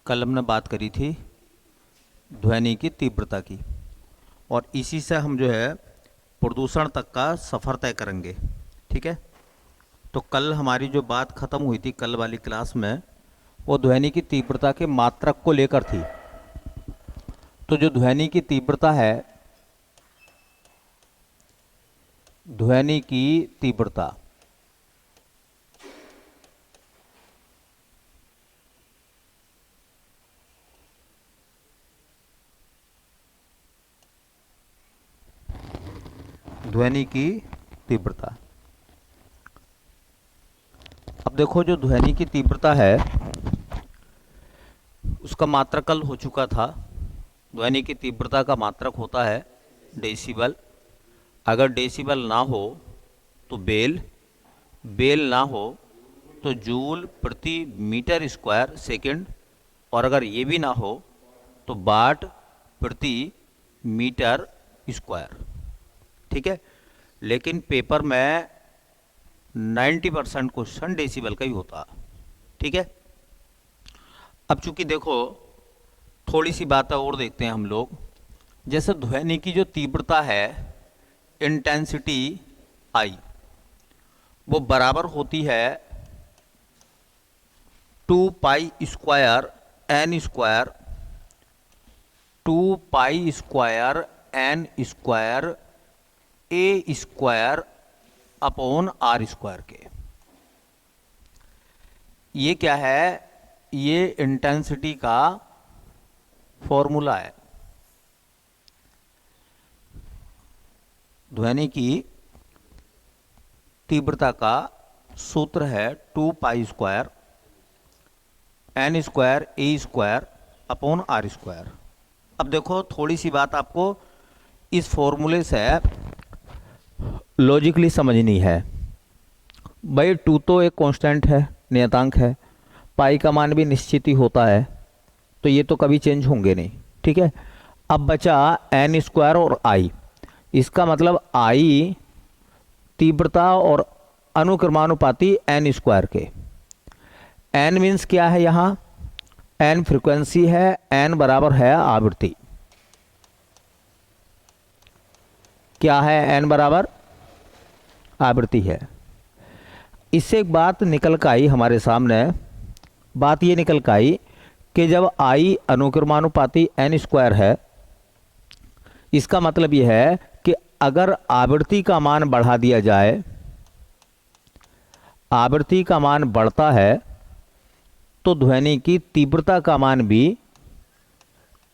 कल हमने बात करी थी ध्वनि की तीव्रता की, और इसी से हम जो है प्रदूषण तक का सफ़र तय करेंगे। ठीक है, तो कल हमारी जो बात ख़त्म हुई थी कल वाली क्लास में, वो ध्वनि की तीव्रता के मात्रक को लेकर थी। तो जो ध्वनि की तीव्रता है, ध्वनि की तीव्रता ध्वनि की तीव्रता अब देखो, जो ध्वनि की तीव्रता है उसका मात्रक कल हो चुका था। ध्वनि की तीव्रता का मात्रक होता है डेसिबल। अगर डेसिबल ना हो तो बेल, बेल ना हो तो जूल प्रति मीटर स्क्वायर सेकंड, और अगर ये भी ना हो तो वाट प्रति मीटर स्क्वायर। ठीक है, लेकिन पेपर में 90% क्वेश्चन डेसिबल का ही होता। ठीक है, अब चूंकि देखो थोड़ी सी बातें और देखते हैं हम लोग। जैसे ध्वनि की जो तीव्रता है, इंटेंसिटी आई, वो बराबर होती है 2 pi square N square, 2 pi square N square A square upon R square के। ये क्या है? ये इंटेंसिटी का फॉर्मूला है। ध्वनि की तीव्रता का सूत्र है 2 pi square N square A square upon R square. अब देखो थोड़ी सी बात आपको इस फॉर्मूले से लॉजिकली समझनी है। भाई 2 तो एक कांस्टेंट है, नियतांक है, पाई का मान भी निश्चित ही होता है, तो ये तो कभी चेंज होंगे नहीं। ठीक है, अब बचा एन स्क्वायर और आई। इसका मतलब आई तीव्रता और अनुक्रमानुपाती एन स्क्वायर के। एन मीन्स क्या है? यहाँ एन फ्रीक्वेंसी है, एन बराबर है आवृत्ति। क्या है? एन बराबर आवृत्ति है। इससे एक बात निकल कर आई हमारे सामने। बात ये निकल कर आई कि जब आई अनुक्रमानुपाती एन स्क्वायर है, इसका मतलब यह है कि अगर आवृत्ति का मान बढ़ा दिया जाए, आवृत्ति का मान बढ़ता है तो ध्वनि की तीव्रता का मान भी,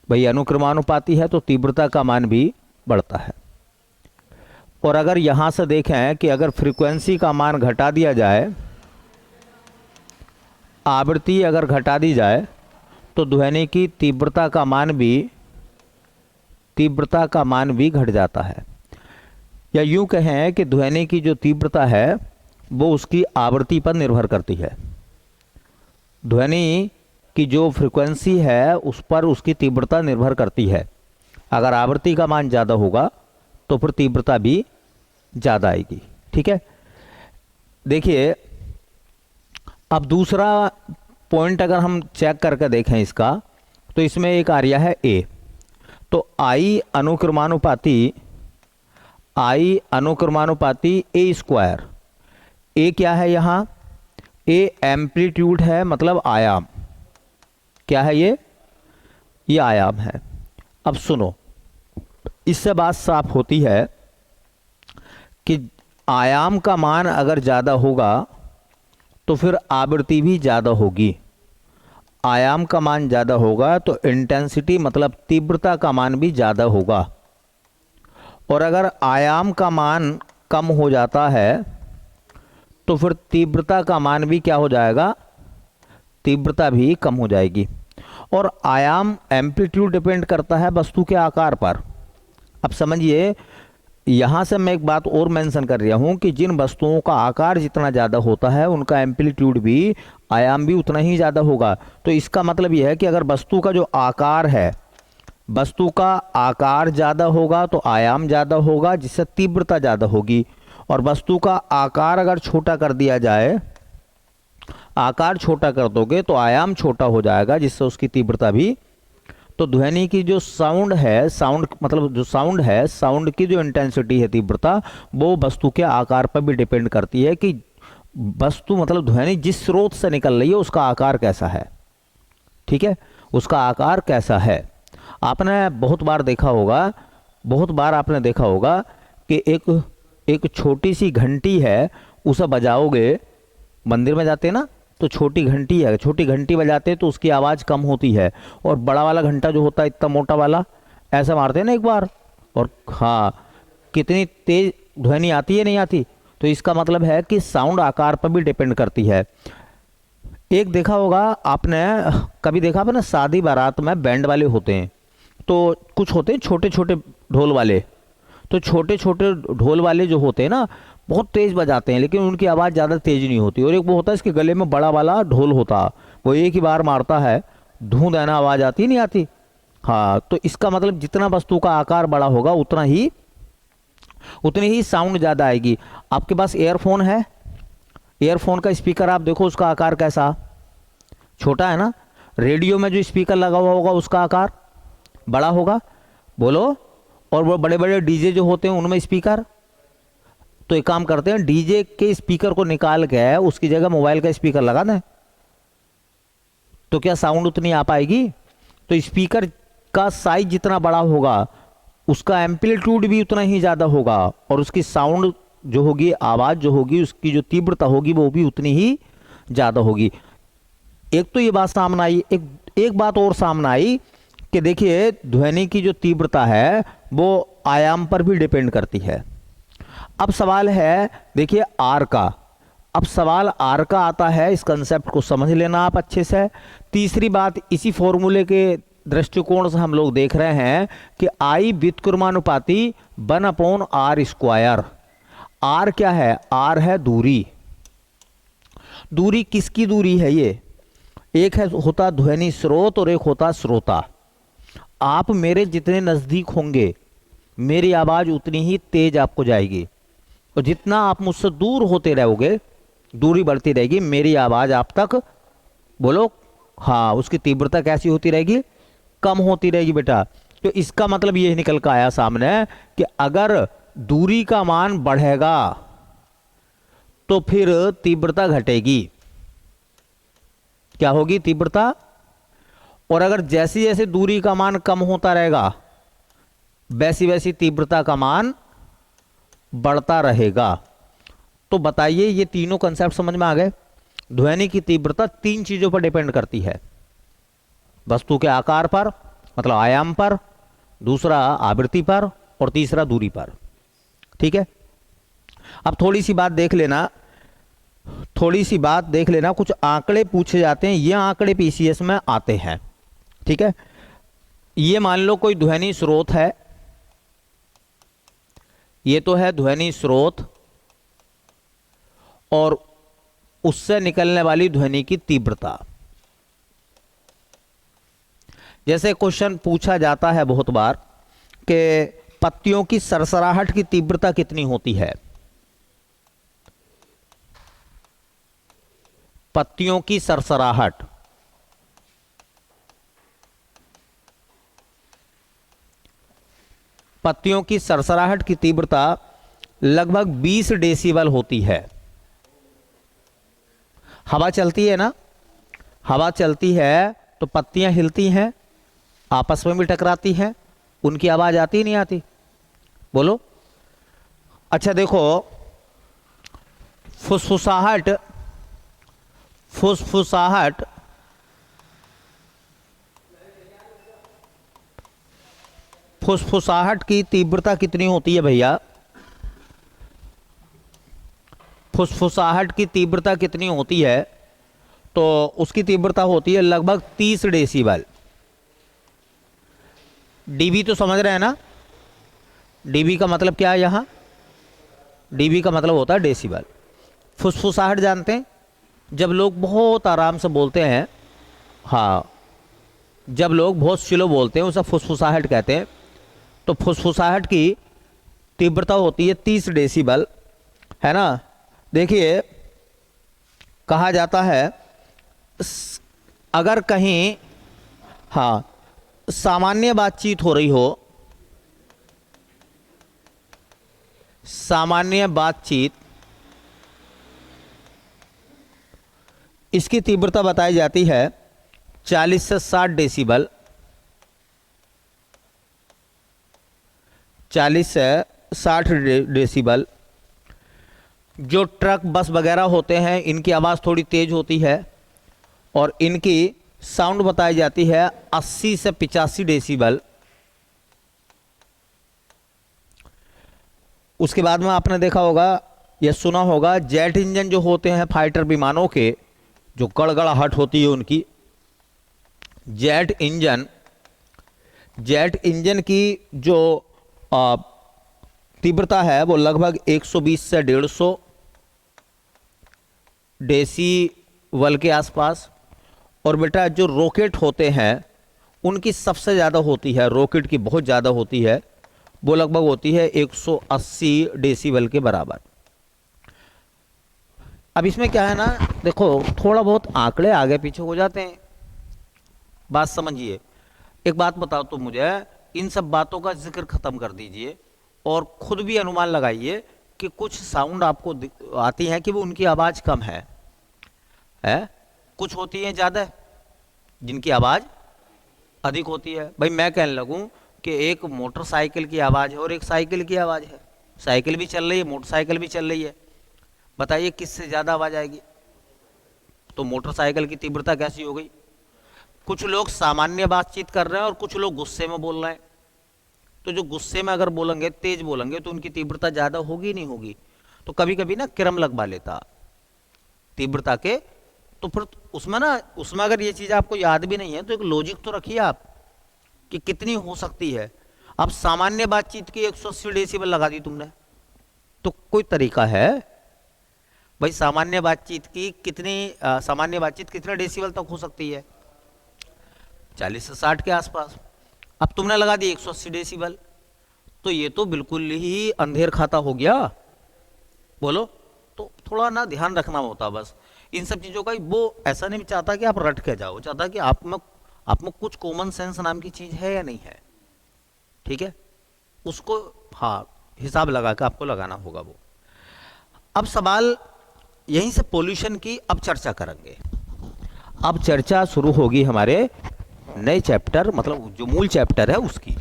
भाई अनुक्रमानुपाती है तो तीव्रता का मान भी बढ़ता है। और अगर यहां से देखें कि अगर फ्रीक्वेंसी का मान घटा दिया जाए, आवृत्ति अगर घटा दी जाए, तो ध्वनि की तीव्रता का मान भी घट जाता है। या यूं कहें कि ध्वनि की जो तीव्रता है वो उसकी आवृत्ति पर निर्भर करती है। ध्वनि की जो फ्रीक्वेंसी है उस पर उसकी तीव्रता निर्भर करती है। अगर आवृत्ति का मान ज़्यादा होगा तो फिर तीव्रता भी ज़्यादा आएगी। ठीक है, देखिए अब दूसरा पॉइंट अगर हम चेक करके देखें इसका, तो इसमें एक आ रहा है ए। तो आई अनुक्रमानुपाती ए स्क्वायर। ए क्या है यहाँ? ए एम्पलीट्यूड है, मतलब आयाम। क्या है ये? ये आयाम है। अब सुनो, इससे बात साफ होती है कि आयाम का मान अगर ज़्यादा होगा तो फिर आवृत्ति भी ज़्यादा होगी। आयाम का मान ज़्यादा होगा तो इंटेंसिटी मतलब तीव्रता का मान भी ज़्यादा होगा। और अगर आयाम का मान कम हो जाता है तो फिर तीव्रता का मान भी क्या हो जाएगा? तीव्रता भी कम हो जाएगी। और आयाम एम्पलीट्यूड डिपेंड करता है वस्तु के आकार पर। अब समझिए, यहाँ से मैं एक बात और मेंशन कर रहा हूँ कि जिन वस्तुओं का आकार जितना ज़्यादा होता है उनका एम्पलीट्यूड भी, आयाम भी उतना ही ज़्यादा होगा। तो इसका मतलब यह है कि अगर वस्तु का जो आकार है, वस्तु का आकार ज़्यादा होगा तो आयाम ज़्यादा होगा, जिससे तीव्रता ज़्यादा होगी। और वस्तु का आकार अगर छोटा कर दिया जाए, आकार छोटा कर दोगे तो आयाम छोटा हो जाएगा, जिससे उसकी तीव्रता भी। तो ध्वनि की जो साउंड है, साउंड मतलब जो साउंड है, साउंड की जो इंटेंसिटी है, तीव्रता, वो वस्तु के आकार पर भी डिपेंड करती है कि वस्तु मतलब ध्वनि जिस स्रोत से निकल रही है उसका आकार कैसा है। ठीक है, उसका आकार कैसा है। आपने बहुत बार देखा होगा, बहुत बार आपने देखा होगा कि एक छोटी सी घंटी है, उसे बजाओगे, मंदिर में जाते हैं ना तो छोटी घंटी है, छोटी घंटी बजाते हैं तो उसकी आवाज़ कम होती है, और बड़ा वाला घंटा जो होता है इतना मोटा वाला, ऐसा मारते हैं ना एक बार, और हाँ कितनी तेज ध्वनि आती है, नहीं आती। तो इसका मतलब है कि साउंड आकार पर भी डिपेंड करती है। एक देखा होगा आपने, कभी देखा आपने शादी बारात में बैंड वाले होते हैं, तो कुछ होते हैं छोटे छोटे ढोल वाले, तो छोटे छोटे ढोल वाले जो होते हैं ना बहुत तेज बजाते हैं, लेकिन उनकी आवाज़ ज़्यादा तेज नहीं होती। और एक वो होता है इसके गले में बड़ा वाला ढोल होता, वो एक ही बार मारता है, धूं देना आवाज़ आती नहीं आती। हाँ, तो इसका मतलब जितना वस्तु का आकार बड़ा होगा उतनी ही साउंड ज़्यादा आएगी। आपके पास एयरफोन है, एयरफोन का स्पीकर आप देखो, उसका आकार कैसा, छोटा है ना। रेडियो में जो स्पीकर लगा हुआ होगा उसका आकार बड़ा होगा, बोलो। और वो बड़े बड़े डीजे जो होते हैं उनमें स्पीकर, तो एक काम करते हैं, डीजे के स्पीकर को निकाल के उसकी जगह मोबाइल का स्पीकर लगा दें, तो क्या साउंड उतनी आ पाएगी। तो स्पीकर का साइज जितना बड़ा होगा उसका एम्पलीट्यूड भी उतना ही ज़्यादा होगा, और उसकी साउंड जो होगी, आवाज़ जो होगी, उसकी जो तीव्रता होगी वो भी उतनी ही ज़्यादा होगी। एक तो ये बात सामने आई, एक बात और सामने आई कि देखिए ध्वनि की जो तीव्रता है वो आयाम पर भी डिपेंड करती है। अब सवाल है देखिए आर का, अब सवाल आर का आता है, इस कंसेप्ट को समझ लेना आप अच्छे से। तीसरी बात, इसी फॉर्मूले के दृष्टिकोण से हम लोग देख रहे हैं कि आई व्युत्क्रमानुपाती 1/r²। आर क्या है, आर है दूरी। दूरी किसकी दूरी है, ये एक है होता ध्वनि स्रोत और एक होता श्रोता। आप मेरे जितने नज़दीक होंगे मेरी आवाज़ उतनी ही तेज आपको जाएगी, और जितना आप मुझसे दूर होते रहोगे, दूरी बढ़ती रहेगी, मेरी आवाज़ आप तक, बोलो हाँ, उसकी तीव्रता कैसी होती रहेगी, कम होती रहेगी बेटा। तो इसका मतलब ये निकल कर आया सामने कि अगर दूरी का मान बढ़ेगा तो फिर तीव्रता घटेगी। क्या होगी, तीव्रता। और अगर जैसी जैसे दूरी का मान कम होता रहेगा वैसी वैसी तीव्रता का मान बढ़ता रहेगा। तो बताइए ये तीनों कंसेप्ट समझ में आ गए। ध्वनि की तीव्रता 3 चीजों पर डिपेंड करती है, वस्तु के आकार पर मतलब आयाम पर, दूसरा आवृत्ति पर, और तीसरा दूरी पर। ठीक है, अब थोड़ी सी बात देख लेना, कुछ आंकड़े पूछे जाते हैं, ये आंकड़े पीसीएस में आते हैं। ठीक है, ये मान लो कोई ध्वनि स्रोत है, ये तो है ध्वनि स्रोत, और उससे निकलने वाली ध्वनि की तीव्रता। जैसे क्वेश्चन पूछा जाता है बहुत बार कि पत्तियों की सरसराहट की तीव्रता कितनी होती है। पत्तियों की सरसराहट, पत्तियों की सरसराहट की तीव्रता लगभग 20 डेसिबल होती है। हवा चलती है ना, हवा चलती है तो पत्तियां हिलती हैं, आपस में भी टकराती हैं, उनकी आवाज आती नहीं आती, बोलो। अच्छा देखो, फुसफुसाहट, फुसफुसाहट फुसफुसाहट की तीव्रता कितनी होती है भैया, फुसफुसाहट की तीव्रता कितनी होती है, तो उसकी तीव्रता होती है लगभग 30 डेसिबल। डीबी तो समझ रहे हैं ना, डीबी का मतलब क्या है यहाँ, डीबी का मतलब होता है डेसिबल। फुसफुसाहट जानते हैं, जब लोग बहुत आराम से बोलते हैं, हाँ, जब लोग बहुत स्लो बोलते हैं उसे फुसफुसाहट कहते हैं। तो फुसफुसाहट की तीव्रता होती है 30 डेसिबल, है ना। देखिए कहा जाता है अगर कहीं, हाँ, सामान्य बातचीत हो रही हो, सामान्य बातचीत, इसकी तीव्रता बताई जाती है 40 से 60 डेसिबल, 40 से 60 डेसिबल। जो ट्रक बस वगैरह होते हैं इनकी आवाज़ थोड़ी तेज होती है और इनकी साउंड बताई जाती है 80 से 85 डेसिबल। उसके बाद में आपने देखा होगा या सुना होगा, जेट इंजन जो होते हैं फाइटर विमानों के, जो गड़गड़ाहट होती है उनकी, जेट इंजन की जो तीव्रता है वो लगभग 120 से 150 डेसीबल के आसपास। और बेटा जो रॉकेट होते हैं उनकी सबसे ज़्यादा होती है, रॉकेट की बहुत ज़्यादा होती है, वो लगभग होती है 180 डेसीबल के बराबर। अब इसमें क्या है ना, देखो थोड़ा बहुत आंकड़े आगे पीछे हो जाते हैं, बात समझिए। एक बात बताओ तो मुझे, इन सब बातों का जिक्र खत्म कर दीजिए और खुद भी अनुमान लगाइए कि कुछ साउंड आपको आती है कि वो उनकी आवाज़ कम है, कुछ होती है ज़्यादा जिनकी आवाज़ अधिक होती है। भाई मैं कहने लगूं कि एक मोटरसाइकिल की आवाज़ है और एक साइकिल की आवाज़ है, साइकिल भी चल रही है मोटरसाइकिल भी चल रही है, बताइए किससे ज़्यादा आवाज़ आएगी? तो मोटरसाइकिल की तीव्रता कैसी हो गई? कुछ लोग सामान्य बातचीत कर रहे हैं और कुछ लोग गुस्से में बोल रहे हैं, तो जो गुस्से में अगर बोलेंगे, तेज बोलेंगे, तो उनकी तीव्रता ज़्यादा होगी नहीं होगी? तो कभी कभी ना क्रम लगवा लेता तीव्रता के, तो फिर उसमें अगर ये चीज़ आपको याद भी नहीं है तो एक लॉजिक तो रखिए आप कि कितनी हो सकती है। अब सामान्य बातचीत की 180 डेसिबल लगा दी तुमने, तो कोई तरीका है भाई सामान्य बातचीत की सामान्य बातचीत कितने डेसिबल तक हो सकती है? 40 से 60 के आसपास। अब तुमने लगा दी 180 डेसिबल, तो ये तो बिल्कुल ही अंधेर खाता हो गया, बोलो। तो थोड़ा ना ध्यान रखना होता बस इन सब चीज़ों का। वो ऐसा नहीं चाहता कि आप रट के जाओ, चाहता कि आप में कुछ कॉमन सेंस नाम की चीज़ है या नहीं है, ठीक है? उसको हाँ हिसाब लगा के आपको लगाना होगा वो। अब सवाल यहीं से पोल्यूशन की अब चर्चा करेंगे। अब चर्चा शुरू होगी हमारे नए चैप्टर, मतलब जो मूल चैप्टर है उसकी।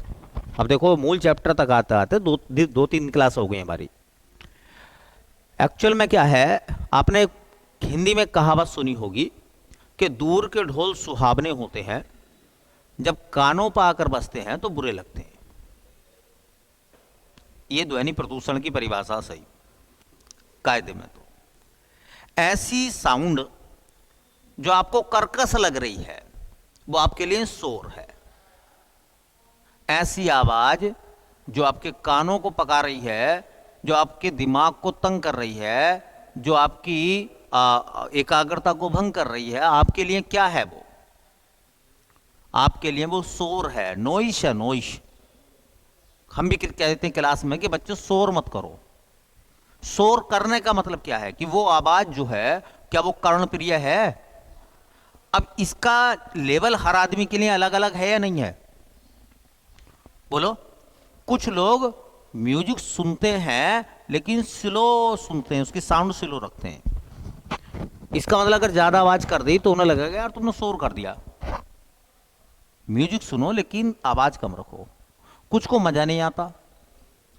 अब देखो मूल चैप्टर तक आते आते दो तीन क्लास हो गई हमारी। एक्चुअल में क्या है, आपने हिंदी में कहावत सुनी होगी कि दूर के ढोल सुहावने होते हैं, जब कानों पर आकर बसते हैं तो बुरे लगते हैं। ये ध्वनि प्रदूषण की परिभाषा सही कायदे में। तो ऐसी साउंड जो आपको कर्कश लग रही है वो आपके लिए शोर है। ऐसी आवाज जो आपके कानों को पका रही है, जो आपके दिमाग को तंग कर रही है, जो आपकी एकाग्रता को भंग कर रही है, आपके लिए क्या है? वो आपके लिए वो शोर है, नॉइश है, नॉइश। हम भी कहते हैं क्लास में कि बच्चों शोर मत करो। शोर करने का मतलब क्या है कि वो आवाज जो है क्या वो कर्णप्रिय है? अब इसका लेवल हर आदमी के लिए अलग अलग है या नहीं है? बोलो। कुछ लोग म्यूजिक सुनते हैं लेकिन स्लो सुनते हैं, उसकी साउंड स्लो रखते हैं। इसका मतलब अगर ज्यादा आवाज कर दी तो उन्हें लगेगा यार तुमने शोर कर दिया। म्यूजिक सुनो लेकिन आवाज कम रखो। कुछ को मजा नहीं आता,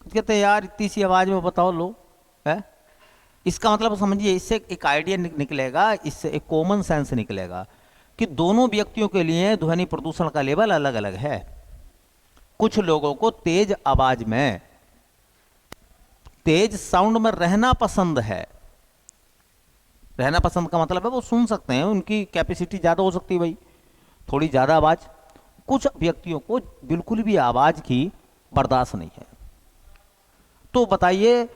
कहते हैं यार इतनी सी आवाज में बताओ लो है। इसका मतलब समझिए, इससे एक आइडिया निकलेगा, इससे एक कॉमन सेंस निकलेगा कि दोनों व्यक्तियों के लिए ध्वनि प्रदूषण का लेवल अलग अलग है। कुछ लोगों को तेज आवाज में, तेज साउंड में रहना पसंद है। रहना पसंद का मतलब है वो सुन सकते हैं, उनकी कैपेसिटी ज्यादा हो सकती है भाई, थोड़ी ज्यादा आवाज। कुछ व्यक्तियों को बिल्कुल भी आवाज की बर्दाश्त नहीं है। तो बताइए,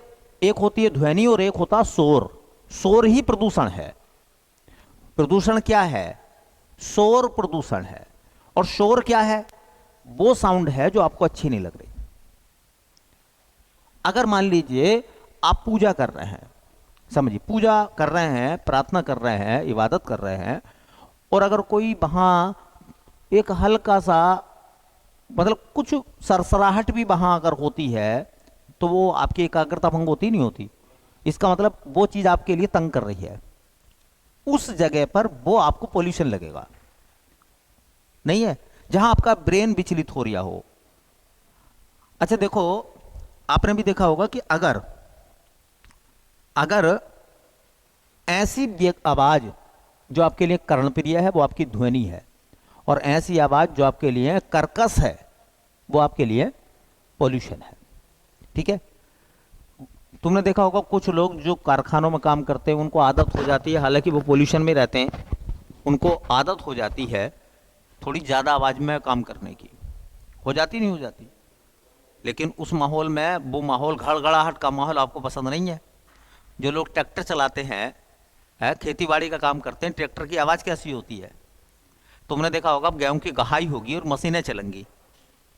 एक होती है ध्वनि और एक होता शोर। शोर ही प्रदूषण है। प्रदूषण क्या है? शोर प्रदूषण है। और शोर क्या है? वो साउंड है जो आपको अच्छी नहीं लग रही। अगर मान लीजिए आप पूजा कर रहे हैं, समझिए पूजा कर रहे हैं, प्रार्थना कर रहे हैं, इबादत कर रहे हैं, और अगर कोई वहाँ एक हल्का सा मतलब कुछ सरसराहट भी वहाँ अगर होती है तो वो आपकी एकाग्रता भंग होती नहीं होती। इसका मतलब वो चीज़ आपके लिए तंग कर रही है, उस जगह पर वो आपको पोल्यूशन लगेगा। नहीं है जहां आपका ब्रेन विचलित हो रहा हो। अच्छा देखो, आपने भी देखा होगा कि अगर अगर ऐसी आवाज जो आपके लिए कर्णप्रिय है वो आपकी ध्वनि है, और ऐसी आवाज जो आपके लिए कर्कश है वो आपके लिए पोल्यूशन है। ठीक है, तुमने देखा होगा कुछ लोग जो कारखानों में काम करते हैं उनको आदत हो जाती है, हालांकि वो पोल्यूशन में रहते हैं, उनको आदत हो जाती है थोड़ी ज़्यादा आवाज़ में काम करने की। हो जाती नहीं हो जाती, लेकिन उस माहौल में वो माहौल घड़घड़ाहट का माहौल आपको पसंद नहीं है। जो लोग ट्रैक्टर चलाते हैं, खेती बाड़ी का काम करते हैं, ट्रैक्टर की आवाज़ कैसी होती है? तुमने देखा होगा अब गेहूं की गहाई होगी और मशीनें चलेंगी,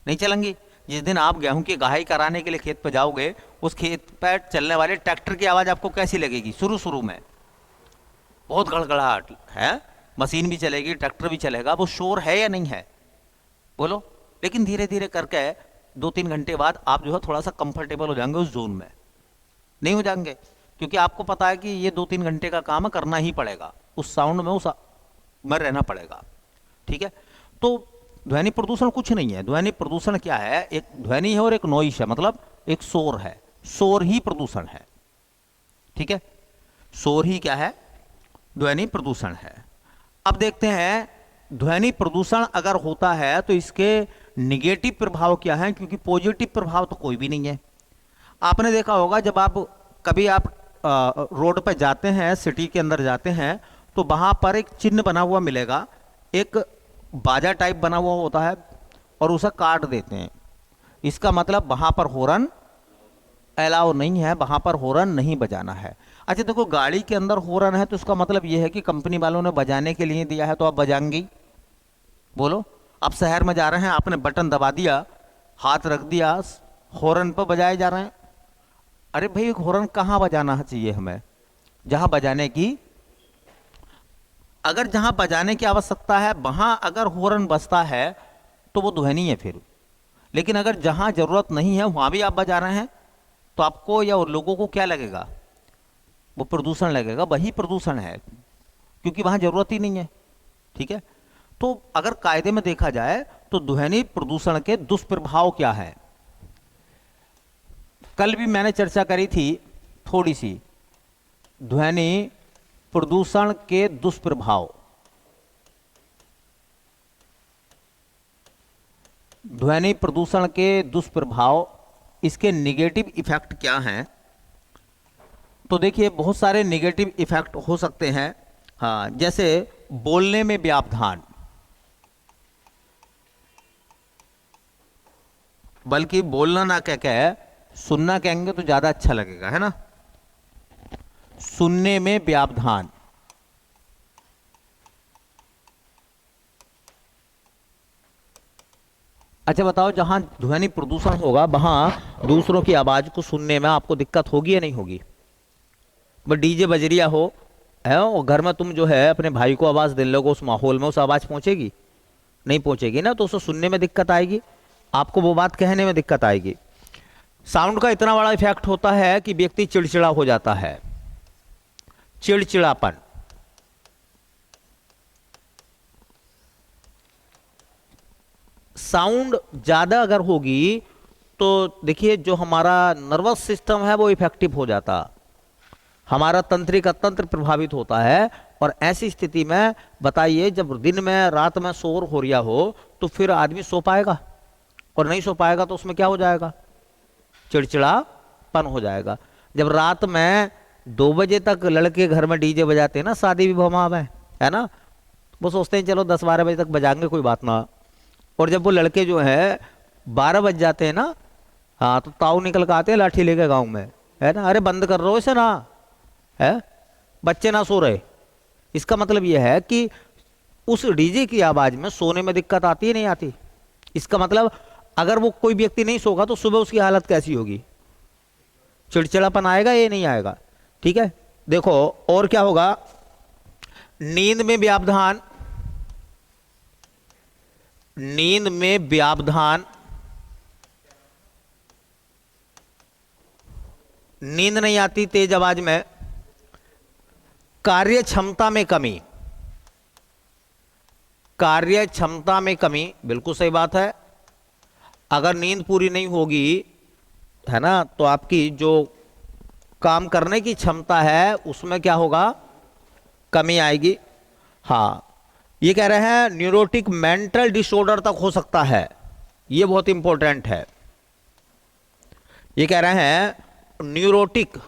नहीं चलेंगी। जिस दिन आप गेहूं की गहाई कराने के लिए खेत पर जाओगे, उस खेत पर चलने वाले ट्रैक्टर की आवाज़ आपको कैसी लगेगी? शुरू शुरू में बहुत गड़गड़ाहट है, मशीन भी चलेगी, ट्रैक्टर भी चलेगा, वो शोर है या नहीं है? बोलो। लेकिन धीरे धीरे करके 2-3 घंटे बाद आप जो है थोड़ा सा कंफर्टेबल हो जाएंगे उस जोन में। नहीं हो जाएंगे, क्योंकि आपको पता है कि ये 2-3 घंटे का काम है, करना ही पड़ेगा, उस साउंड में उस में रहना पड़ेगा। ठीक है, तो ध्वनि प्रदूषण कुछ नहीं है। ध्वनि प्रदूषण क्या है? एक ध्वनि है और एक नॉइस है, मतलब एक शोर है, शोर ही प्रदूषण है। ठीक है, शोर ही क्या है? ध्वनि प्रदूषण है। अब देखते हैं ध्वनि प्रदूषण अगर होता है तो इसके निगेटिव प्रभाव क्या है, क्योंकि पॉजिटिव प्रभाव तो कोई भी नहीं है। आपने देखा होगा जब आप कभी आप रोड पर जाते हैं, सिटी के अंदर जाते हैं, तो वहां पर एक चिन्ह बना हुआ मिलेगा, एक बाजा टाइप बना हुआ होता है, और उसे काट देते हैं। इसका मतलब वहां पर हॉर्न अलाउ नहीं है, वहां पर हॉर्न नहीं बजाना है। अच्छा देखो, गाड़ी के अंदर हॉर्न है तो उसका मतलब यह है कि कंपनी वालों ने बजाने के लिए दिया है तो आप बजाएंगे। बोलो, आप शहर में जा रहे हैं, आपने बटन दबा दिया, हाथ रख दिया, हॉर्न पर बजाए जा रहे हैं। अरे भाई, हॉर्न कहाँ बजाना चाहिए हमें? जहां बजाने की, अगर जहां बजाने की आवश्यकता है वहां अगर हॉर्न बजता है तो वो ध्वनि है फिर। लेकिन अगर जहां जरूरत नहीं है वहां भी आप बजा रहे हैं तो आपको या और लोगों को क्या लगेगा? वो प्रदूषण लगेगा, वही प्रदूषण है, क्योंकि वहां जरूरत ही नहीं है। ठीक है, तो अगर कायदे में देखा जाए तो ध्वनि प्रदूषण के दुष्प्रभाव क्या है? कल भी मैंने चर्चा करी थी थोड़ी सी, ध्वनि प्रदूषण के दुष्प्रभाव। ध्वनि प्रदूषण के दुष्प्रभाव, इसके निगेटिव इफेक्ट क्या हैं? तो देखिए, बहुत सारे निगेटिव इफेक्ट हो सकते हैं। हाँ, जैसे बोलने में व्यवधान, बल्कि बोलना ना कह के सुनना कहेंगे तो ज्यादा अच्छा लगेगा, है ना? सुनने में व्यवधान, अच्छा बताओ, जहां ध्वनि प्रदूषण होगा वहां दूसरों की आवाज को सुनने में आपको दिक्कत होगी या नहीं होगी? बस डीजे बजरिया हो है, और घर में तुम जो है अपने भाई को आवाज देने लगो, उस माहौल में उस आवाज पहुंचेगी? नहीं पहुंचेगी ना, तो उसे सुनने में दिक्कत आएगी, आपको वो बात कहने में दिक्कत आएगी। साउंड का इतना बड़ा इफेक्ट होता है कि व्यक्ति चिड़चिड़ा हो जाता है, चिड़चिड़ापन। साउंड ज्यादा अगर होगी तो देखिए, जो हमारा नर्वस सिस्टम है वो इफेक्टिव हो जाता, हमारा तंत्रिका तंत्र प्रभावित होता है। और ऐसी स्थिति में बताइए, जब दिन में रात में शोर हो रहा हो तो फिर आदमी सो पाएगा? और नहीं सो पाएगा तो उसमें क्या हो जाएगा? चिड़चिड़ापन हो जाएगा। जब रात में 2 बजे तक लड़के घर में डीजे बजाते हैं ना, शादी विवाह में, है ना, वो सोचते हैं चलो 10-12 बजे तक बजाएंगे, कोई बात ना। और जब वो लड़के जो है 12 बज जाते हैं ना, हाँ, तो ताऊ निकल के आते हैं लाठी लेके गाँव में, है ना, अरे बंद कर रहो इसे ना, है, बच्चे ना सो रहे। इसका मतलब यह है कि उस डीजे की आवाज में सोने में दिक्कत आती है, नहीं आती? इसका मतलब अगर वो कोई व्यक्ति नहीं सोगा तो सुबह उसकी हालत कैसी होगी? चिड़चिड़ापन आएगा, ये नहीं आएगा? ठीक है, देखो और क्या होगा, नींद में व्यवधान, नींद में व्यावधान, नींद नहीं आती तेज आवाज में। कार्य क्षमता में कमी, कार्य क्षमता में कमी, बिल्कुल सही बात है। अगर नींद पूरी नहीं होगी, है ना, तो आपकी जो काम करने की क्षमता है उसमें क्या होगा, कमी आएगी। हाँ, ये कह रहे हैं न्यूरोटिक मेंटल डिसऑर्डर तक हो सकता है, ये बहुत इंपॉर्टेंट है। ये कह रहे हैं न्यूरोटिक,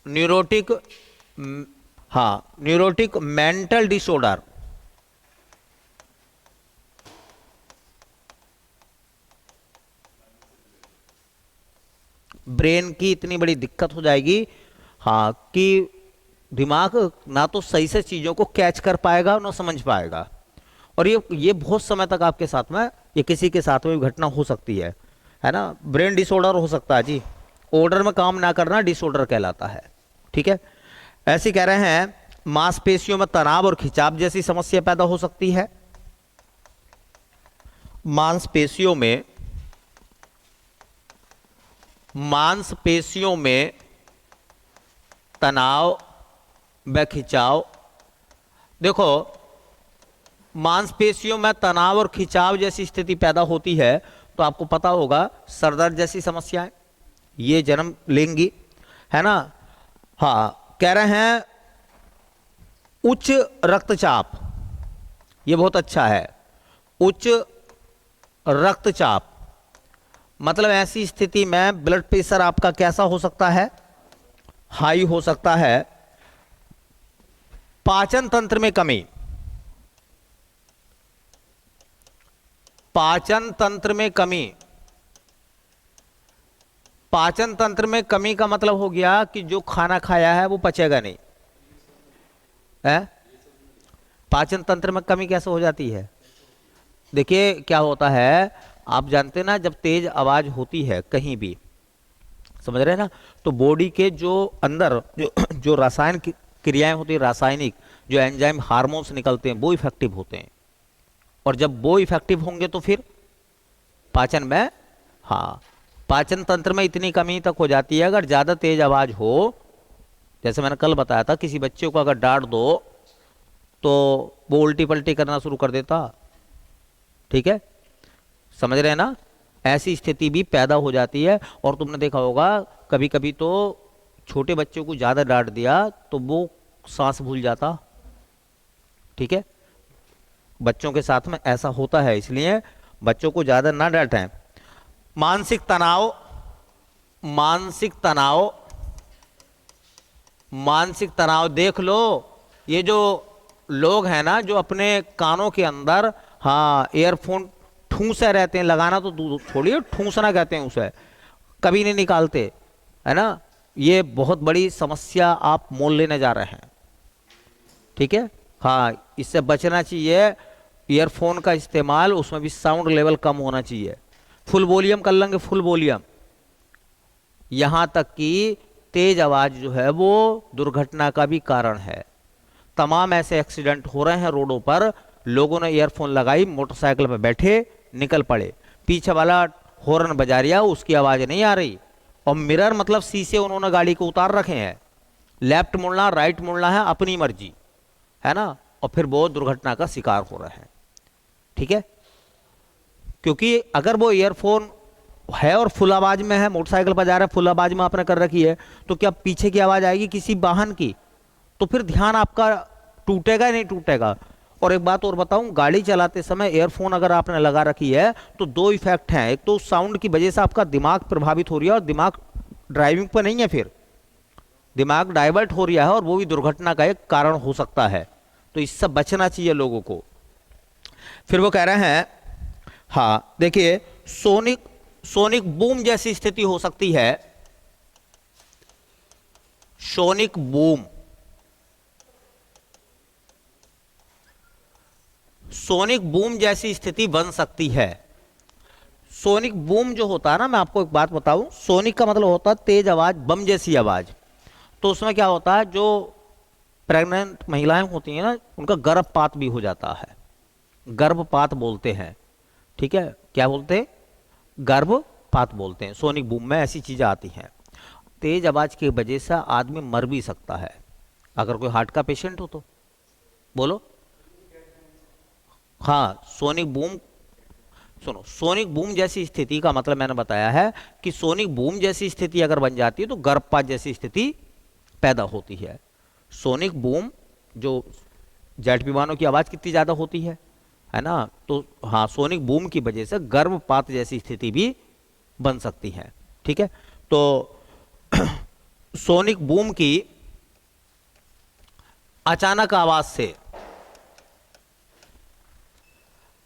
न्यूरोटिक, हाँ, न्यूरोटिक मेंटल डिसऑर्डर, ब्रेन की इतनी बड़ी दिक्कत हो जाएगी, हाँ, कि दिमाग ना तो सही से चीजों को कैच कर पाएगा ना समझ पाएगा। और ये बहुत समय तक आपके साथ में, ये किसी के साथ में भी घटना हो सकती है ना। ब्रेन डिसऑर्डर हो सकता है जी, ऑर्डर में काम ना करना डिसऑर्डर कहलाता है। ठीक है, ऐसे कह रहे हैं मांसपेशियों में तनाव और खिंचाव जैसी समस्या पैदा हो सकती है। मांसपेशियों में, मांसपेशियों में तनाव व खिंचाव। देखो, मांसपेशियों में तनाव और खिंचाव जैसी स्थिति पैदा होती है तो आपको पता होगा सर दर्द जैसी समस्याएं ये जन्म लेंगी, है ना। हाँ, कह रहे हैं उच्च रक्तचाप, ये बहुत अच्छा है। उच्च रक्तचाप मतलब ऐसी स्थिति में ब्लड प्रेशर आपका कैसा हो सकता है, हाई हो सकता है। पाचन तंत्र में कमी, पाचन तंत्र में कमी, पाचन तंत्र में कमी का मतलब हो गया कि जो खाना खाया है वो पचेगा नहीं है। पाचन तंत्र में कमी कैसे हो जाती है, देखिए क्या होता है, आप जानते ना जब तेज आवाज होती है कहीं भी, समझ रहे हैं ना, तो बॉडी के जो अंदर जो रसायन क्रियाएं होती है, रासायनिक जो एंजाइम हार्मोन्स निकलते हैं वो इफेक्टिव होते हैं। और जब वो इफेक्टिव होंगे तो फिर पाचन में, हाँ, पाचन तंत्र में इतनी कमी तक हो जाती है अगर ज्यादा तेज आवाज हो। जैसे मैंने कल बताया था, किसी बच्चे को अगर डांट दो तो वो उल्टी पलटी करना शुरू कर देता। ठीक है, समझ रहे हैं ना, ऐसी स्थिति भी पैदा हो जाती है। और तुमने देखा होगा कभी कभी तो छोटे बच्चों को ज्यादा डांट दिया तो वो सांस भूल जाता। ठीक है, बच्चों के साथ में ऐसा होता है, इसलिए बच्चों को ज्यादा ना डांटें। मानसिक तनाव, मानसिक तनाव, मानसिक तनाव देख लो, ये जो लोग हैं ना जो अपने कानों के अंदर, हाँ, एयरफोन ठूंसे रहते हैं, लगाना तो छोड़िए, ठूंसना कहते हैं उसे, कभी नहीं निकालते, है ना, ये बहुत बड़ी समस्या आप मोल लेने जा रहे हैं। ठीक है, हाँ, इससे बचना चाहिए। ईयरफोन का इस्तेमाल, उसमें भी साउंड लेवल कम होना चाहिए, फुल वॉल्यूम कर लेंगे, फुल वॉल्यूम। यहां तक कि तेज आवाज जो है वो दुर्घटना का भी कारण है। तमाम ऐसे एक्सीडेंट हो रहे हैं रोडों पर, लोगों ने ईयरफोन लगाई, मोटरसाइकिल पर बैठे, निकल पड़े, पीछे वाला हॉर्न बजा रिया, उसकी आवाज नहीं आ रही, और मिरर मतलब शीशे उन्होंने गाड़ी को उतार रखे हैं, लेफ्ट मुड़ना राइट मुड़ना है अपनी मर्जी, है ना, और फिर वो दुर्घटना का शिकार हो रहे हैं। ठीक है, क्योंकि अगर वो ईयरफोन है और फुल आवाज में है, मोटरसाइकिल पर जा रहा है, फुल आवाज में आपने कर रखी है, तो क्या पीछे की आवाज आएगी किसी वाहन की, तो फिर ध्यान आपका टूटेगा नहीं टूटेगा। और एक बात और बताऊं, गाड़ी चलाते समय ईयरफोन अगर आपने लगा रखी है तो दो इफेक्ट हैं, एक तो साउंड की वजह से आपका दिमाग प्रभावित हो रही है, और दिमाग ड्राइविंग पर नहीं है, फिर दिमाग डाइवर्ट हो रहा है, और वो भी दुर्घटना का एक कारण हो सकता है। तो इससे बचना चाहिए लोगों को। फिर वो कह रहे हैं, हाँ देखिए, सोनिक, सोनिक बूम जैसी स्थिति हो सकती है, सोनिक बूम, सोनिक बूम जैसी स्थिति बन सकती है। सोनिक बूम जो होता है ना, मैं आपको एक बात बताऊं, सोनिक का मतलब होता है तेज आवाज, बम जैसी आवाज। तो उसमें क्या होता है, जो प्रेग्नेंट महिलाएं होती हैं ना, उनका गर्भपात भी हो जाता है, गर्भपात बोलते हैं, ठीक है, क्या बोलते हैं, गर्भपात बोलते हैं। सोनिक बूम में ऐसी चीजें आती हैं। तेज आवाज की वजह से आदमी मर भी सकता है, अगर कोई हार्ट का पेशेंट हो तो। बोलो। हाँ, सोनिक बूम, सुनो, सोनिक बूम जैसी स्थिति का मतलब मैंने बताया है कि सोनिक बूम जैसी स्थिति अगर बन जाती है तो गर्भपात जैसी स्थिति पैदा होती है। सोनिक बूम, जो जेट विमानों की आवाज कितनी ज्यादा होती है ना, तो हाँ, सोनिक बूम की वजह से गर्भपात जैसी स्थिति भी बन सकती है, ठीक है। तो सोनिक बूम की अचानक आवाज से,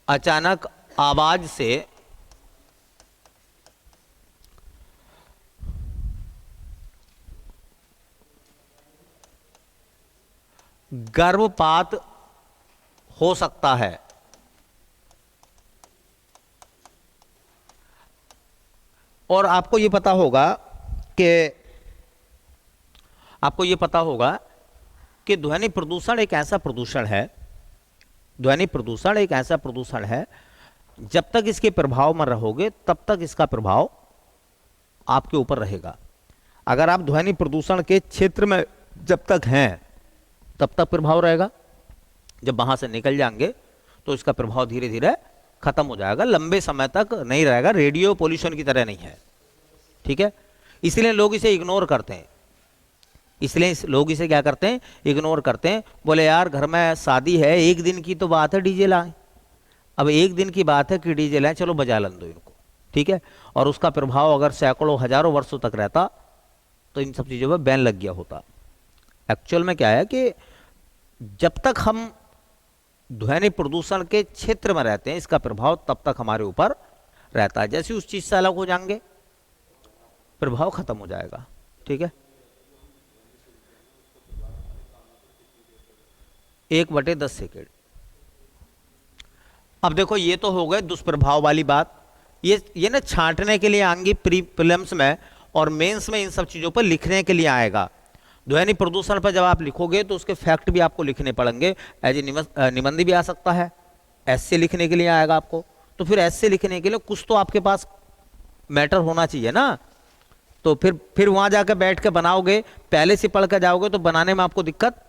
अचानक आवाज से गर्भपात हो सकता है। और आपको यह पता होगा कि, आपको यह पता होगा कि ध्वनि प्रदूषण एक ऐसा प्रदूषण है, ध्वनि प्रदूषण एक ऐसा प्रदूषण है, जब तक इसके प्रभाव में रहोगे तब तक इसका प्रभाव आपके ऊपर रहेगा। अगर आप ध्वनि प्रदूषण के क्षेत्र में जब तक हैं तब तक प्रभाव रहेगा, जब वहां से निकल जाएंगे तो इसका प्रभाव धीरे धीरे खत्म हो जाएगा, लंबे समय तक नहीं रहेगा, रेडियो पोल्यूशन की तरह नहीं है, ठीक है। इसलिए लोग इसे इग्नोर करते हैं, इसलिए लोग इसे क्या करते हैं, इग्नोर करते हैं। बोले यार घर में शादी है, एक दिन की तो बात है, डीजे लाएं। अब एक दिन की बात है कि डीजे लाएं, चलो बजा लन दो इनको, ठीक है। और उसका प्रभाव अगर सैकड़ों हजारों वर्षों तक रहता तो इन सब चीजों पर बैन लग गया होता। एक्चुअल में क्या है कि जब तक हम ध्वनि प्रदूषण के क्षेत्र में रहते हैं इसका प्रभाव तब तक हमारे ऊपर रहता है, जैसे उस चीज से अलग हो जाएंगे प्रभाव खत्म हो जाएगा, ठीक है। 1/10 सेकेंड। अब देखो ये तो हो गए दुष्प्रभाव वाली बात, ये ना छांटने के लिए आएंगी प्रीलिम्स में और मेंस में, इन सब चीजों पर लिखने के लिए आएगा। ध्वनि प्रदूषण पर जब आप लिखोगे तो उसके फैक्ट भी आपको लिखने पड़ेंगे, एज ए निबंध भी आ सकता है, ऐसे लिखने के लिए आएगा आपको। तो फिर ऐसे लिखने के लिए कुछ तो आपके पास मैटर होना चाहिए ना, तो फिर वहां जाकर बैठ के बनाओगे, पहले से पढ़ कर जाओगे तो बनाने में आपको दिक्कत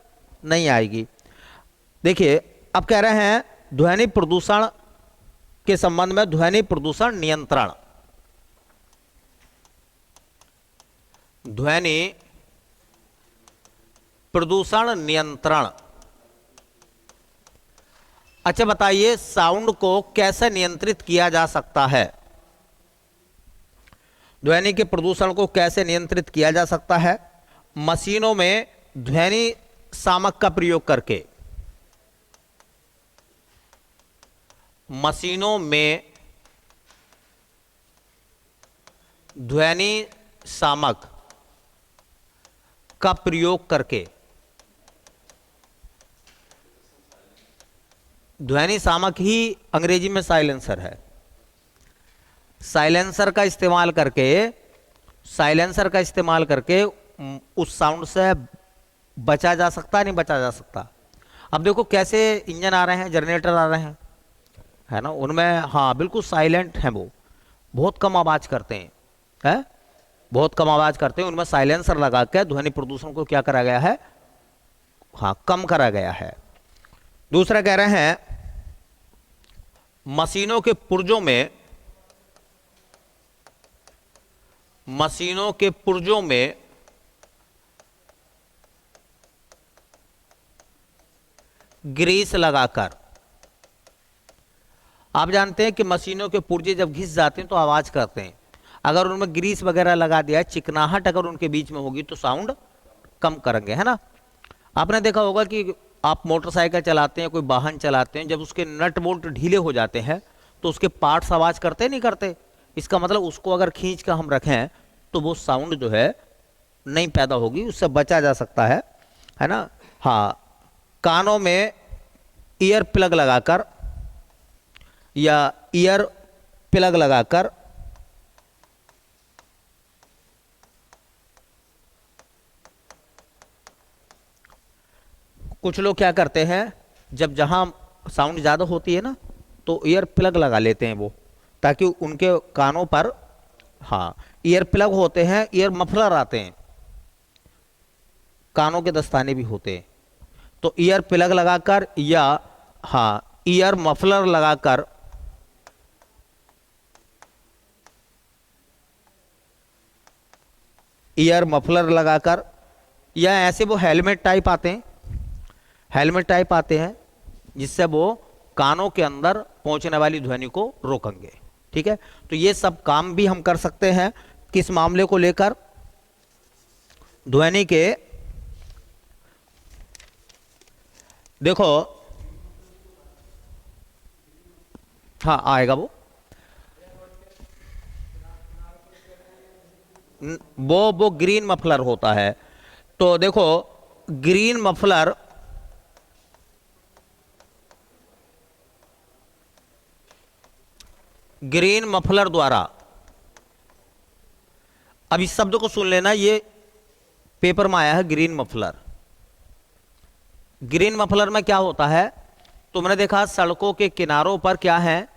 नहीं आएगी। देखिए अब कह रहे हैं ध्वनि प्रदूषण के संबंध में, ध्वनि प्रदूषण नियंत्रण, ध्वनि प्रदूषण नियंत्रण। अच्छा बताइए साउंड को कैसे नियंत्रित किया जा सकता है, ध्वनि के प्रदूषण को कैसे नियंत्रित किया जा सकता है। मशीनों में ध्वनि शामक का प्रयोग करके, मशीनों में ध्वनि शामक का प्रयोग करके, ध्वनि शामक ही अंग्रेजी में साइलेंसर है, साइलेंसर का इस्तेमाल करके, साइलेंसर का इस्तेमाल करके उस साउंड से बचा जा सकता है, नहीं बचा जा सकता। अब देखो कैसे इंजन आ रहे हैं, जनरेटर आ रहे हैं, है ना, उनमें हाँ बिल्कुल साइलेंट हैं, वो बहुत कम आवाज करते हैं, बहुत कम आवाज करते हैं, उनमें साइलेंसर लगा के ध्वनि प्रदूषण को क्या करा गया है, हाँ कम करा गया है। दूसरा कह रहे हैं मशीनों के पुर्जों में, मशीनों के पुर्जों में ग्रीस लगाकर, आप जानते हैं कि मशीनों के पुर्जे जब घिस जाते हैं तो आवाज करते हैं, अगर उनमें ग्रीस वगैरह लगा दिया, चिकनाहट अगर उनके बीच में होगी तो साउंड कम करेंगे, है ना। आपने देखा होगा कि आप मोटरसाइकिल चलाते हैं, कोई वाहन चलाते हैं, जब उसके नट बोल्ट ढीले हो जाते हैं तो उसके पार्ट्स आवाज करते नहीं करते, इसका मतलब उसको अगर खींच कर हम रखें तो वो साउंड जो है नहीं पैदा होगी, उससे बचा जा सकता है ना। हाँ, कानों में ईयर प्लग लगाकर या ईयर प्लग लगाकर कुछ लोग क्या करते हैं, जब जहां साउंड ज़्यादा होती है ना तो ईयर प्लग लगा लेते हैं वो, ताकि उनके कानों पर, हाँ ईयर प्लग होते हैं, ईयर मफलर आते हैं, कानों के दस्ताने भी होते हैं। तो ईयर प्लग लगाकर या हाँ ईयर मफलर लगाकर ईयर मफलर लगाकर, या ऐसे वो हेलमेट टाइप आते हैं, हेलमेट टाइप आते हैं जिससे वो कानों के अंदर पहुंचने वाली ध्वनि को रोकेंगे। ठीक है, तो ये सब काम भी हम कर सकते हैं किस मामले को लेकर, ध्वनि के, देखो हाँ आएगा वो ग्रीन मफलर होता है। तो देखो ग्रीन मफलर, ग्रीन मफलर द्वारा, अब इस शब्द को सुन लेना, ये पेपर में आया है ग्रीन मफलर। ग्रीन मफलर में क्या होता है, तुमने देखा सड़कों के किनारों पर क्या है,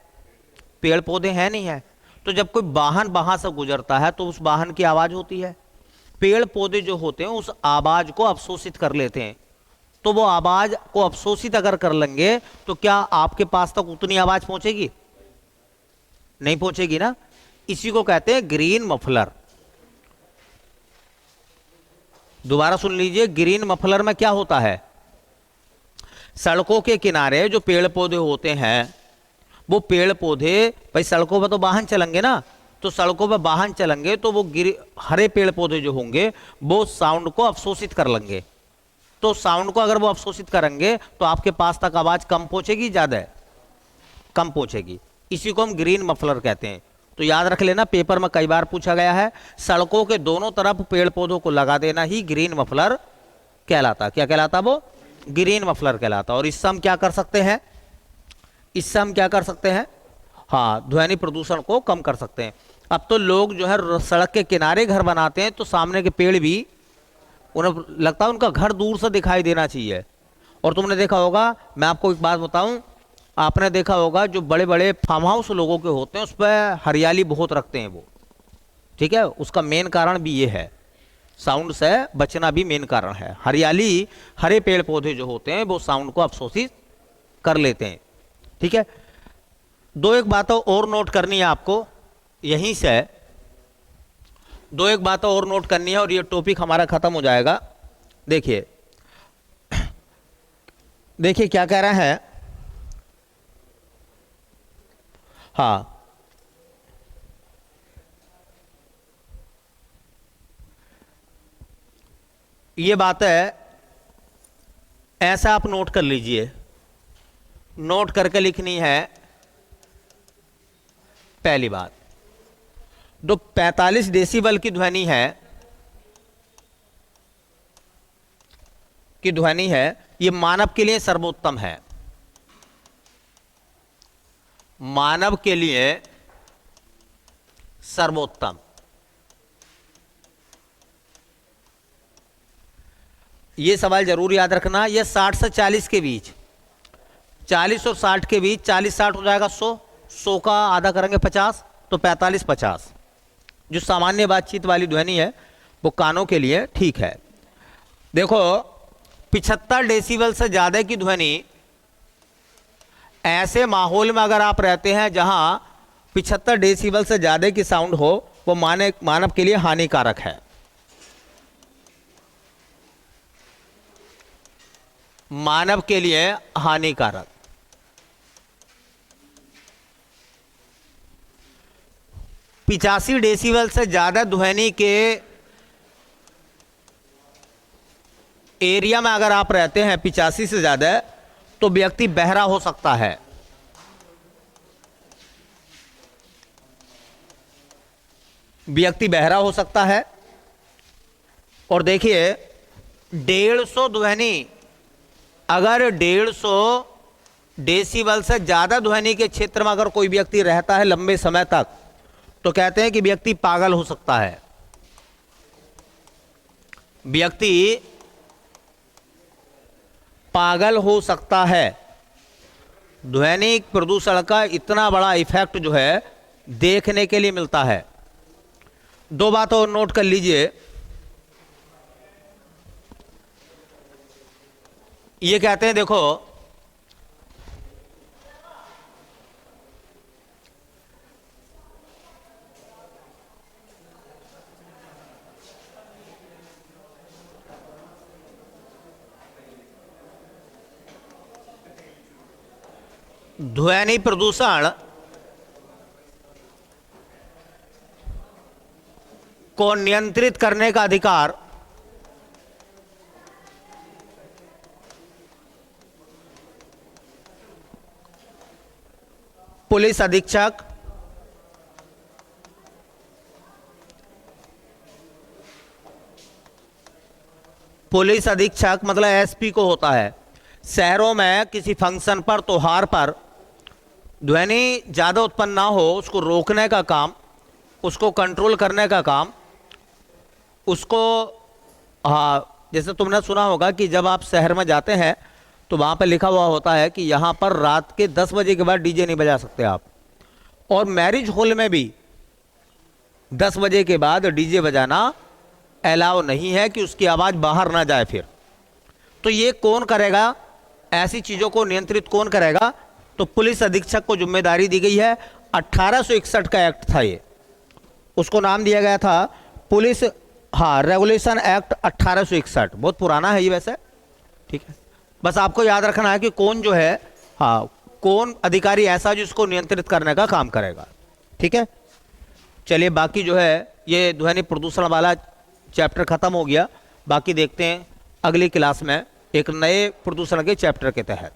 पेड़ पौधे हैं नहीं है, तो जब कोई वाहन वहां से गुजरता है तो उस वाहन की आवाज होती है, पेड़ पौधे जो होते हैं उस आवाज को अवशोषित कर लेते हैं। तो वो आवाज को अवशोषित अगर कर लेंगे तो क्या आपके पास तक उतनी आवाज पहुंचेगी? नहीं पहुंचेगी ना। इसी को कहते हैं ग्रीन मफलर। दोबारा सुन लीजिए, ग्रीन मफलर में क्या होता है, सड़कों के किनारे जो पेड़ पौधे होते हैं, वो पेड़ पौधे, भाई सड़कों पर तो वाहन चलेंगे ना, तो सड़कों पर वाहन चलेंगे तो वो हरे पेड़ पौधे जो होंगे वो साउंड को अवशोषित कर लेंगे। तो साउंड को अगर वो अवशोषित करेंगे तो आपके पास तक आवाज कम पहुंचेगी, ज्यादा कम पहुंचेगी। इसी को हम ग्रीन मफलर कहते हैं। तो याद रख लेना, पेपर में कई बार पूछा गया है, सड़कों के दोनों तरफ पेड़ पौधों को लगा देना ही ग्रीन मफलर कहलाता। क्या कहलाता? वो ग्रीन मफलर कहलाता। और इससे हम क्या कर सकते हैं, इससे हम क्या कर सकते हैं, हाँ ध्वनि प्रदूषण को कम कर सकते हैं। अब तो लोग जो है सड़क के किनारे घर बनाते हैं तो सामने के पेड़ भी उन्हें लगता है उनका घर दूर से दिखाई देना चाहिए। और तुमने देखा होगा, मैं आपको एक बात बताऊं, आपने देखा होगा जो बड़े बड़े फार्म हाउस लोगों के होते हैं उस पर हरियाली बहुत रखते हैं वो। ठीक है, उसका मेन कारण भी ये है, साउंड से बचना भी मेन कारण है। हरियाली, हरे पेड़ पौधे जो होते हैं वो साउंड को अवशोषित कर लेते हैं। ठीक है, दो एक बातें और नोट करनी है आपको, यहीं से दो एक बातें और नोट करनी है और ये टॉपिक हमारा खत्म हो जाएगा। देखिए देखिए क्या कह रहा है, हाँ ये बात है, ऐसा आप नोट कर लीजिए, नोट करके लिखनी है। पहली बात, जो 45 डेसिबल की ध्वनि है, ये मानव के लिए सर्वोत्तम है, मानव के लिए सर्वोत्तम। ये सवाल जरूर याद रखना। ये 60 से 40 के बीच, 40 और 60 के बीच, 40-60 हो जाएगा 100, 100 का आधा करेंगे 50, तो 45-50 जो सामान्य बातचीत वाली ध्वनि है वो कानों के लिए ठीक है। देखो 75 डेसिबल से ज्यादा की ध्वनि ऐसे माहौल में अगर आप रहते हैं जहां 75 डेसिबल से ज्यादा की साउंड हो, वो मानव के लिए हानिकारक है, मानव के लिए हानिकारक। 85 डेसिबल से ज्यादा ध्वनि के एरिया में अगर आप रहते हैं, 85 से ज्यादा, तो व्यक्ति बहरा हो सकता है। व्यक्ति बहरा हो सकता है। और देखिए 150 ध्वनि, अगर 150 डेसिबल से ज्यादा ध्वनि के क्षेत्र में अगर कोई व्यक्ति रहता है लंबे समय तक, तो कहते हैं कि व्यक्ति पागल हो सकता है। व्यक्ति पागल हो सकता है। ध्वनिक प्रदूषण का इतना बड़ा इफेक्ट जो है देखने के लिए मिलता है। दो बात और नोट कर लीजिए। ये कहते हैं, देखो ध्वनि प्रदूषण को नियंत्रित करने का अधिकार पुलिस अधीक्षक, मतलब एसपी को होता है। शहरों में किसी फंक्शन पर, त्योहार पर ध्वनि ज़्यादा उत्पन्न ना हो, उसको रोकने का काम, उसको कंट्रोल करने का काम उसको, हाँ, जैसे तुमने सुना होगा कि जब आप शहर में जाते हैं तो वहाँ पर लिखा हुआ होता है कि यहाँ पर रात के 10 बजे के बाद डीजे नहीं बजा सकते आप। और मैरिज हॉल में भी 10 बजे के बाद डीजे बजाना अलाउ नहीं है कि उसकी आवाज़ बाहर ना जाए। फिर तो ये कौन करेगा, ऐसी चीज़ों को नियंत्रित कौन करेगा? तो पुलिस अधीक्षक को जिम्मेदारी दी गई है। 1861 का एक्ट था ये, उसको नाम दिया गया था पुलिस, हाँ, रेगुलेशन एक्ट 1861। बहुत पुराना है ये वैसे, ठीक है। बस आपको याद रखना है कि कौन जो है, हाँ, कौन अधिकारी ऐसा जिसको नियंत्रित करने का काम करेगा, ठीक है। चलिए, बाकी जो है ये ध्वनि प्रदूषण वाला चैप्टर खत्म हो गया। बाकी देखते हैं अगली क्लास में एक नए प्रदूषण के चैप्टर के तहत।